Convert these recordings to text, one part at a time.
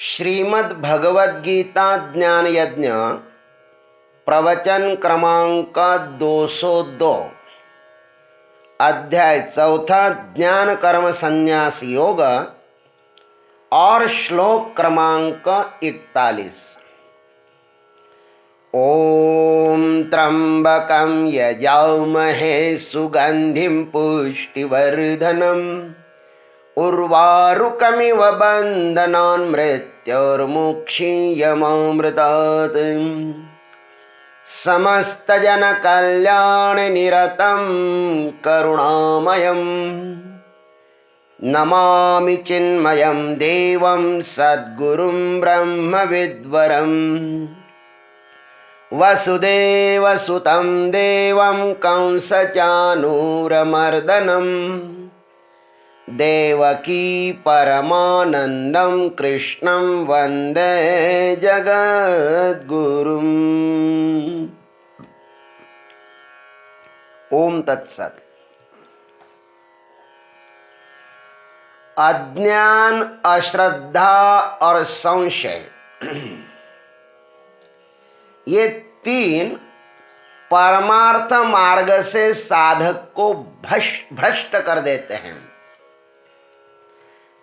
श्रीमद् भगवद गीता ज्ञान यज्ञ प्रवचन क्रमांक 202 अध्याय चौथा ज्ञान कर्म संन्यास योग और श्लोक क्रमांक 41। ओम त्र्यंबकं यजामहे सुगंधिं पुष्टिवर्धनम् उर्वारुकमिव बन्धनान् मृत्योर्मुक्षीयमामृतात् समस्तजनकल्याणनिरतं करुणामयं नमामि चिन्मयं देवं सद्गुरुं ब्रह्मविद्वरम् वसुदेवसुतं देवं कंसचानूरमर्दनम् देवकी परमानंदं कृष्णं वंदे जगद्गुरुम्। ओम तत्सत। अज्ञान, अश्रद्धा और संशय, ये तीन परमार्थ मार्ग से साधक को भ्रष्ट कर देते हैं।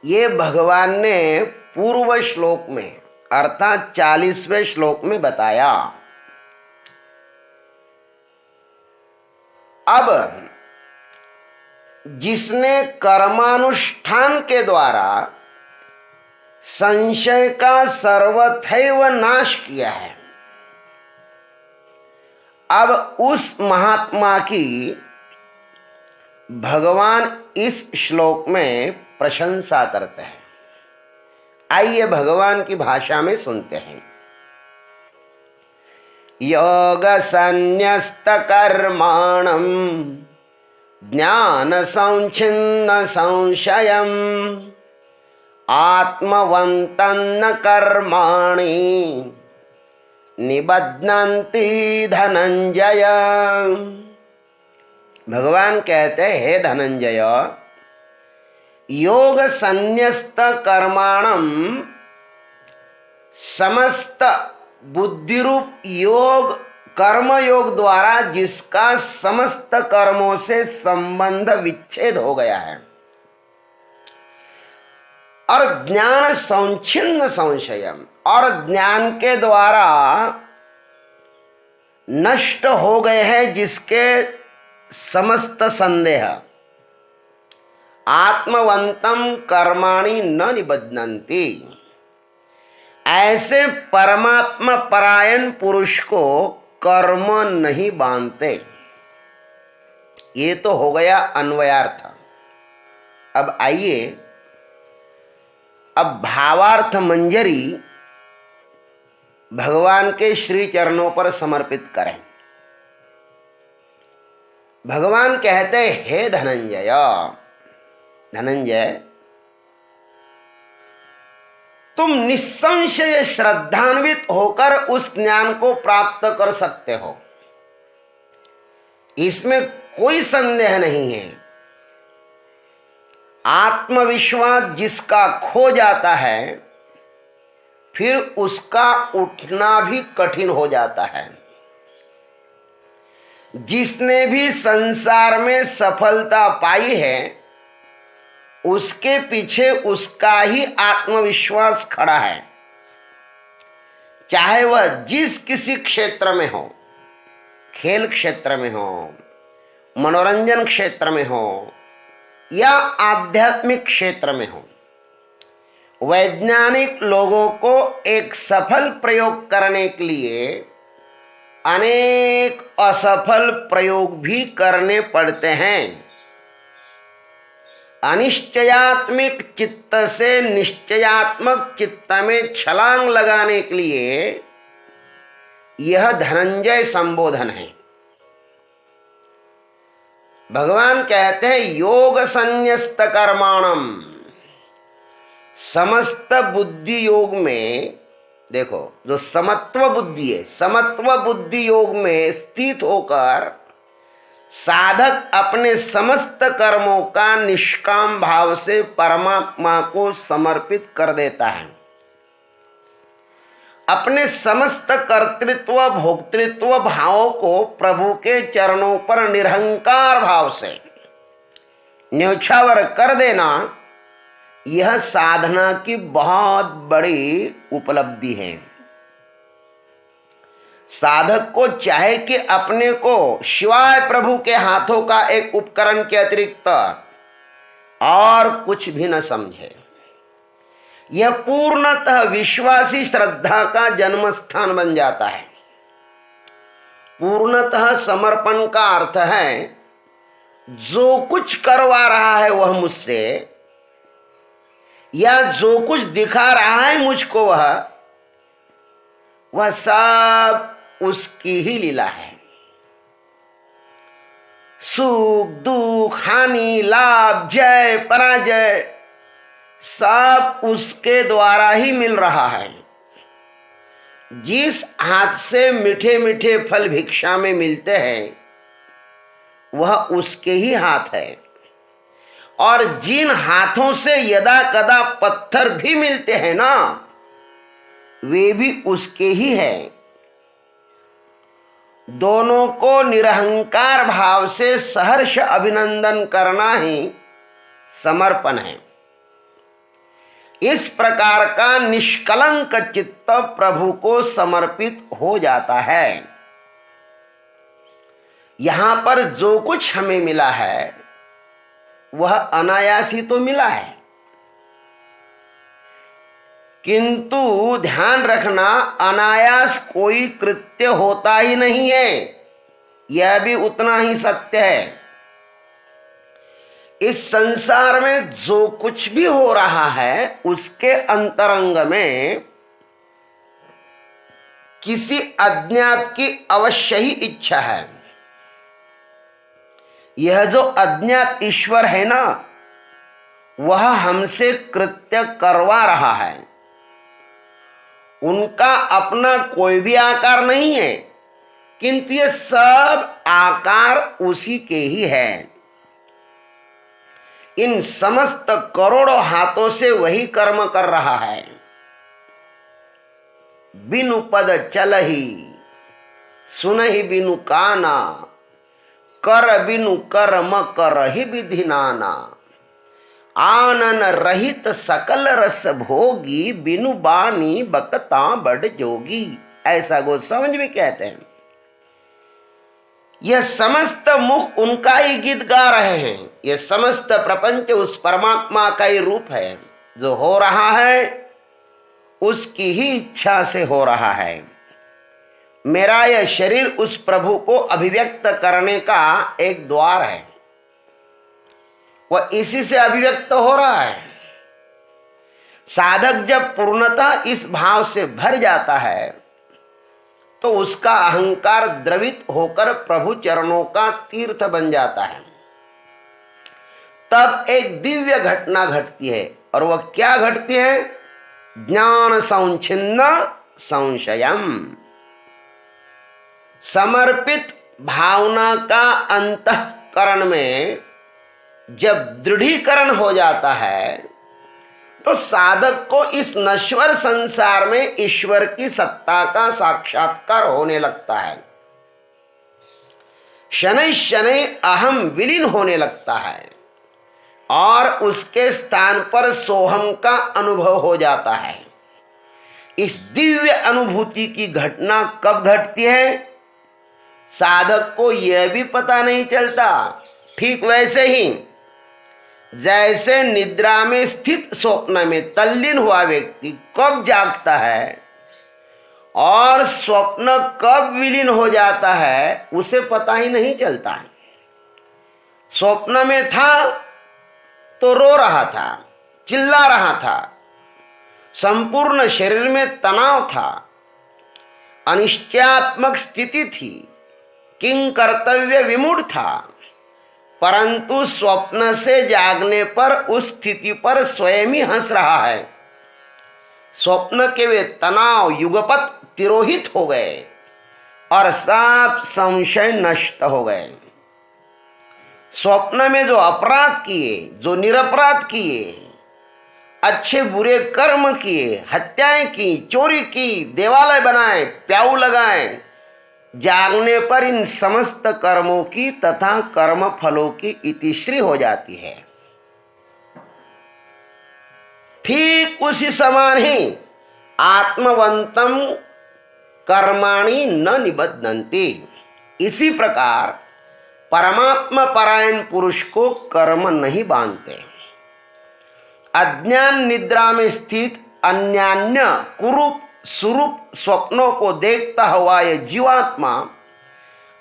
ये भगवान ने पूर्व श्लोक में अर्थात 40वें श्लोक में बताया। अब जिसने कर्मानुष्ठान के द्वारा संशय का सर्वथैव नाश किया है, अब उस महात्मा की भगवान इस श्लोक में प्रशंसा करते हैं। आइए भगवान की भाषा में सुनते हैं। योग संन्यस्त कर्माणं ज्ञान संच्छिन्न संशयम् आत्मवन्तं कर्माणि निबध्नन्ति धनंजय। भगवान कहते हैं, हे धनंजय, योग संन्यस्त कर्माणम, समस्त बुद्धिरूप योग कर्म योग द्वारा जिसका समस्त कर्मों से संबंध विच्छेद हो गया है, और ज्ञान संच्छिन्न संशयम, और ज्ञान के द्वारा नष्ट हो गए हैं जिसके समस्त संदेह, आत्मवंतम कर्माणि न निबध्नन्ति, ऐसे परमात्मा परायण पुरुष को कर्म नहीं बांधते। ये तो हो गया अन्वयार्थ। अब आइए, अब भावार्थ मंजरी भगवान के श्री चरणों पर समर्पित करें। भगवान कहते, हे धनंजय, धनंजय, तुम निस्संशय श्रद्धान्वित होकर उस ज्ञान को प्राप्त कर सकते हो, इसमें कोई संदेह नहीं है। आत्मविश्वास जिसका खो जाता है, फिर उसका उठना भी कठिन हो जाता है। जिसने भी संसार में सफलता पाई है, उसके पीछे उसका ही आत्मविश्वास खड़ा है, चाहे वह जिस किसी क्षेत्र में हो, खेल क्षेत्र में हो, मनोरंजन क्षेत्र में हो, या आध्यात्मिक क्षेत्र में हो। वैज्ञानिक लोगों को एक सफल प्रयोग करने के लिए अनेक असफल प्रयोग भी करने पड़ते हैं। अनिश्चयात्मक चित्त से निश्चयात्मक चित्त में छलांग लगाने के लिए यह धनंजय संबोधन है। भगवान कहते हैं, योग संन्यस्त कर्माणम, समस्त बुद्धि योग में, देखो जो समत्व बुद्धि है, समत्व बुद्धि योग में स्थित होकर साधक अपने समस्त कर्मों का निष्काम भाव से परमात्मा को समर्पित कर देता है। अपने समस्त कर्तृत्व भोक्तृत्व भावों को प्रभु के चरणों पर निरहंकार भाव से न्योछावर कर देना, यह साधना की बहुत बड़ी उपलब्धि है। साधक को चाहे कि अपने को शिवाय प्रभु के हाथों का एक उपकरण के अतिरिक्त और कुछ भी न समझे। यह पूर्णतः विश्वासी श्रद्धा का जन्म स्थान बन जाता है। पूर्णतः समर्पण का अर्थ है जो कुछ करवा रहा है वह मुझसे, या जो कुछ दिखा रहा है मुझको वह सब उसकी ही लीला है। सुख दुख हानि लाभ जय पराजय सब उसके द्वारा ही मिल रहा है। जिस हाथ से मीठे मीठे फल भिक्षा में मिलते हैं वह उसके ही हाथ है, और जिन हाथों से यदा कदा पत्थर भी मिलते हैं ना, वे भी उसके ही हैं। दोनों को निरहंकार भाव से सहर्ष अभिनंदन करना ही समर्पण है। इस प्रकार का निष्कलंक चित्त प्रभु को समर्पित हो जाता है। यहां पर जो कुछ हमें मिला है वह अनायास ही तो मिला है, किंतु ध्यान रखना अनायास कोई कृत्य होता ही नहीं है, यह भी उतना ही सत्य है। इस संसार में जो कुछ भी हो रहा है उसके अंतरंग में किसी अज्ञात की अवश्य ही इच्छा है। यह जो अज्ञात ईश्वर है ना, वह हमसे कृत्य करवा रहा है। उनका अपना कोई भी आकार नहीं है, किंतु ये सब आकार उसी के ही है। इन समस्त करोड़ों हाथों से वही कर्म कर रहा है। बिनु पद चलहि सुनहि बिनु काना, कर बिनु कर्म करहि विधि नाना। आनन रहित सकल रस भोगी, बिनु बानी बकता बड़ जोगी। ऐसा गोस्वामी भी कहते हैं। यह समस्त मुख उनका ही गीत गा रहे हैं। यह समस्त प्रपंच उस परमात्मा का ही रूप है। जो हो रहा है उसकी ही इच्छा से हो रहा है। मेरा यह शरीर उस प्रभु को अभिव्यक्त करने का एक द्वार है, वह इसी से अभिव्यक्त हो रहा है। साधक जब पूर्णतः इस भाव से भर जाता है तो उसका अहंकार द्रवित होकर प्रभु चरणों का तीर्थ बन जाता है। तब एक दिव्य घटना घटती है, और वह क्या घटती है? ज्ञान संच्छिन्न संशयम। समर्पित भावना का अंतःकरण में जब दृढ़ीकरण हो जाता है तो साधक को इस नश्वर संसार में ईश्वर की सत्ता का साक्षात्कार होने लगता है। शनै शनै अहम विलीन होने लगता है, और उसके स्थान पर सोहम का अनुभव हो जाता है। इस दिव्य अनुभूति की घटना कब घटती है? साधक को यह भी पता नहीं चलता। ठीक वैसे ही जैसे निद्रा में स्थित स्वप्न में तल्लीन हुआ व्यक्ति कब जागता है और स्वप्न कब विलीन हो जाता है उसे पता ही नहीं चलता है। स्वप्न में था तो रो रहा था, चिल्ला रहा था, संपूर्ण शरीर में तनाव था, अनिश्चयात्मक स्थिति थी, किंग कर्तव्य विमूढ़ था। परंतु स्वप्न से जागने पर उस स्थिति पर स्वयं ही हंस रहा है। स्वप्न के वे तनाव युगपत तिरोहित हो गए और सब संशय नष्ट हो गए। स्वप्न में जो अपराध किए, जो निरपराध किए, अच्छे बुरे कर्म किए, हत्याएं की, चोरी की, देवालय बनाए, प्याऊ लगाए, जागने पर इन समस्त कर्मों की तथा कर्म फलों की इतिश्री हो जाती है। ठीक उसी समान ही आत्मवंतम कर्माणि न निबध्नन्ति। इसी प्रकार परमात्मा परायण पुरुष को कर्म नहीं बांधते। अज्ञान निद्रा में स्थित अन्यान्य कुरूप सुरूप स्वप्नों को देखता हुआ यह जीवात्मा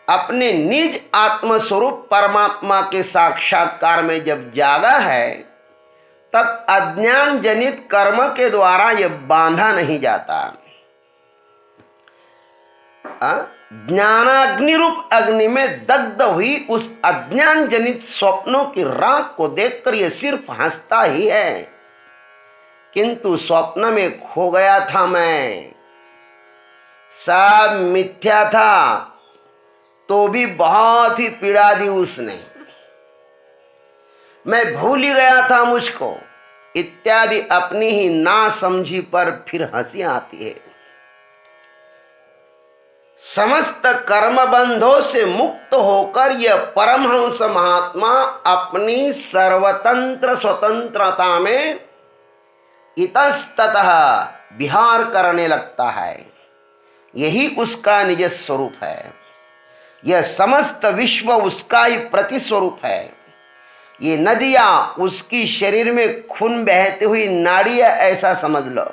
अपने निज आत्म स्वरूप परमात्मा के साक्षात्कार में जब जागा है, तब अज्ञान जनित कर्म के द्वारा यह बांधा नहीं जाता। ज्ञानाग्नि रूप अग्नि में दग्ध हुई उस अज्ञान जनित स्वप्नों की राख को देखकर यह सिर्फ हंसता ही है, किंतु स्वप्न में खो गया था मैं, सब मिथ्या था, तो भी बहुत ही पीड़ा दी उसने, मैं भूल ही गया था मुझको, इत्यादि अपनी ही ना समझी पर फिर हंसी आती है। समस्त कर्म बंधों से मुक्त होकर यह परमहंस महात्मा अपनी सर्वतंत्र स्वतंत्रता में इतस्ततः विहार करने लगता है। यही उसका निज स्वरूप है। यह समस्त विश्व उसका ही प्रतिस्वरूप है। ये नदियां उसकी शरीर में खून बहती हुई नाड़ियां ऐसा समझ लो।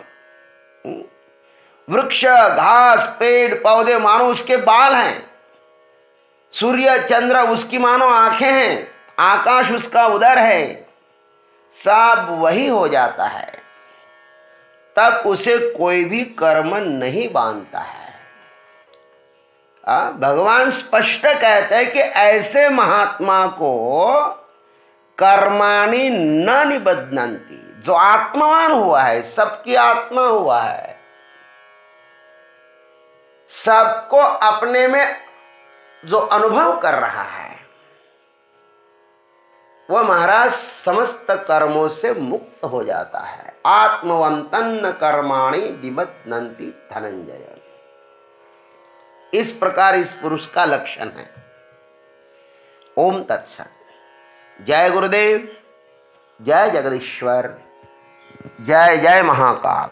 वृक्ष घास पेड़ पौधे मानो उसके बाल हैं, सूर्य चंद्र उसकी मानो आंखें हैं, आकाश उसका उदर है, सब वही हो जाता है। तब उसे कोई भी कर्म नहीं बांधता है। भगवान स्पष्ट कहते हैं कि ऐसे महात्मा को कर्माणि न निबध्नन्ति, जो आत्मवान हुआ है, सबकी आत्मा हुआ है, सबको अपने में जो अनुभव कर रहा है, वह महाराज समस्त कर्मों से मुक्त हो जाता है। आत्मवंतन कर्माणि निबध्नन्ति धनंजय। इस प्रकार इस पुरुष का लक्षण है। ओम तत्सत। जय गुरुदेव, जय जगदीश्वर, जय जय महाकाल।